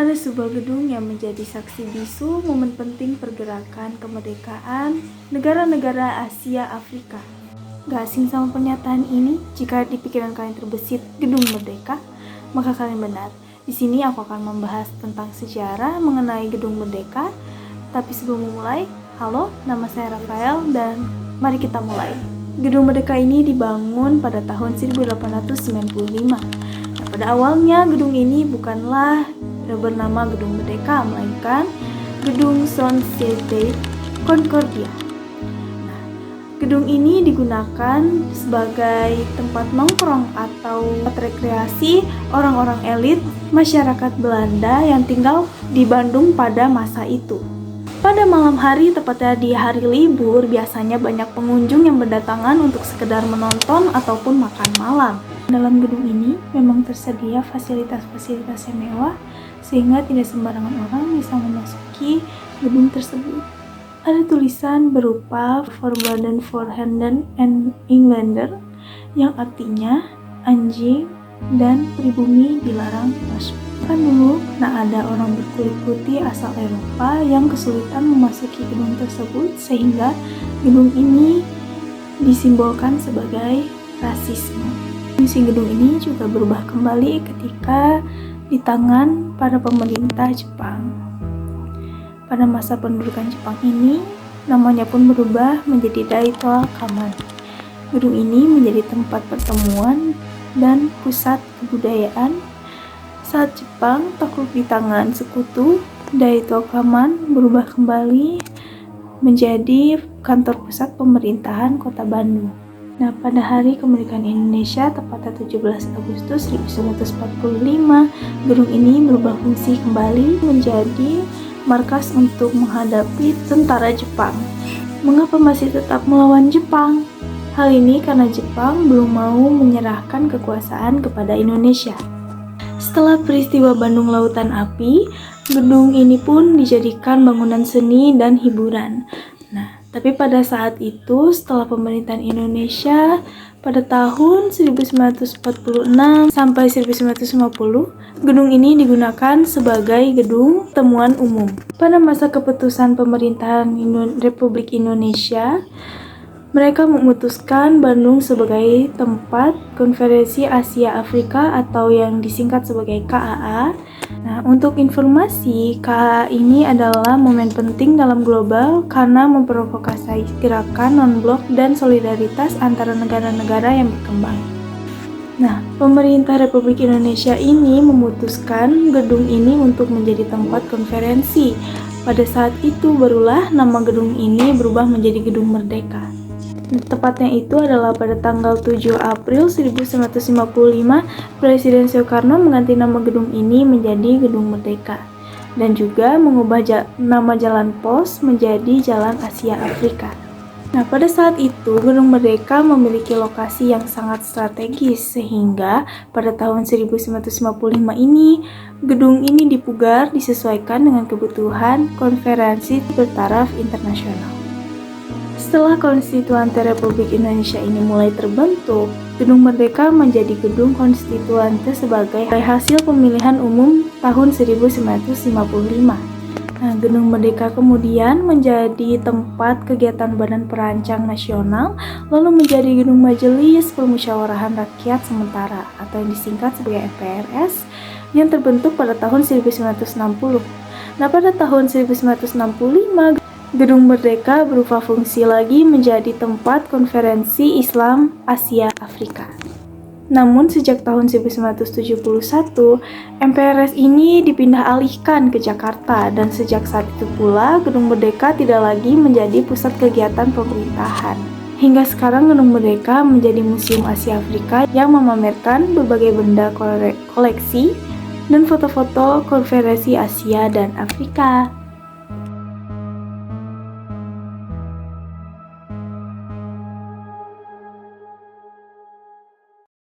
Ada sebuah gedung yang menjadi saksi bisu momen penting pergerakan kemerdekaan negara-negara Asia Afrika. Gak asing sama pernyataan ini? Jika di pikiran kalian terbesit Gedung Merdeka, maka kalian benar. Di sini aku akan membahas tentang sejarah mengenai Gedung Merdeka. Tapi sebelum memulai, halo, nama saya Rafael dan mari kita mulai. Gedung Merdeka ini dibangun pada tahun 1895. Pada awalnya gedung ini bukanlah bernama Gedung Merdeka, melainkan Gedung Société Concordia. Nah, gedung ini digunakan sebagai tempat nongkrong atau tempat rekreasi orang-orang elit masyarakat Belanda yang tinggal di Bandung pada masa itu. Pada malam hari, tepatnya di hari libur, biasanya banyak pengunjung yang berdatangan untuk sekedar menonton ataupun makan malam. Dalam gedung ini memang tersedia fasilitas-fasilitas yang mewah, sehingga tidak sembarangan orang bisa memasuki gedung tersebut. Ada tulisan berupa Forbidden for Heathen and Englander, yang artinya anjing dan pribumi dilarang masuk. Kan dulu ada orang berkulit putih asal Eropa yang kesulitan memasuki gedung tersebut, sehingga gedung ini disimbolkan sebagai rasisme. Fungsi gedung ini juga berubah kembali ketika di tangan para pemerintah Jepang. Pada masa pendudukan Jepang ini, namanya pun berubah menjadi Daito Kaman. Gedung ini menjadi tempat pertemuan dan pusat kebudayaan. Saat Jepang takluk di tangan sekutu, Daito Kaman berubah kembali menjadi kantor pusat pemerintahan Kota Bandung. Nah, pada hari kemerdekaan Indonesia, tepatnya 17 Agustus 1945, gedung ini berubah fungsi kembali menjadi markas untuk menghadapi tentara Jepang. Mengapa masih tetap melawan Jepang? Hal ini karena Jepang belum mau menyerahkan kekuasaan kepada Indonesia. Setelah peristiwa Bandung Lautan Api, gedung ini pun dijadikan bangunan seni dan hiburan. Nah, tapi pada saat itu, setelah pemerintahan Indonesia pada tahun 1946 sampai 1950, gedung ini digunakan sebagai gedung temuan umum. Pada masa keputusan pemerintahan Republik Indonesia, mereka memutuskan Bandung sebagai tempat konferensi Asia Afrika atau yang disingkat sebagai KAA. Nah, untuk informasi, KAA ini adalah momen penting dalam global karena memprovokasi gerakan non-blok dan solidaritas antara negara-negara yang berkembang. Nah, pemerintah Republik Indonesia ini memutuskan gedung ini untuk menjadi tempat konferensi. Pada saat itu barulah nama gedung ini berubah menjadi Gedung Merdeka. Tepatnya itu adalah pada tanggal 7 April 1955, Presiden Soekarno mengganti nama gedung ini menjadi Gedung Merdeka dan juga mengubah nama Jalan Pos menjadi Jalan Asia Afrika. Nah, pada saat itu Gedung Merdeka memiliki lokasi yang sangat strategis, sehingga pada tahun 1955 ini gedung ini dipugar disesuaikan dengan kebutuhan konferensi bertaraf internasional. Setelah Konstituante Republik Indonesia ini mulai terbentuk, Gedung Merdeka menjadi gedung konstituante sebagai hasil pemilihan umum tahun 1955. Nah, Gedung Merdeka kemudian menjadi tempat kegiatan Badan Perancang Nasional, lalu menjadi Gedung Majelis Permusyawarahan Rakyat Sementara atau yang disingkat sebagai MPRS yang terbentuk pada tahun 1960. Nah, pada tahun 1965, Gedung Merdeka berubah fungsi lagi menjadi tempat konferensi Islam Asia Afrika. Namun sejak tahun 1971, MPRS ini dipindah alihkan ke Jakarta dan sejak saat itu pula Gedung Merdeka tidak lagi menjadi pusat kegiatan pemerintahan. Hingga sekarang Gedung Merdeka menjadi Museum Asia Afrika yang memamerkan berbagai benda koleksi dan foto-foto konferensi Asia dan Afrika.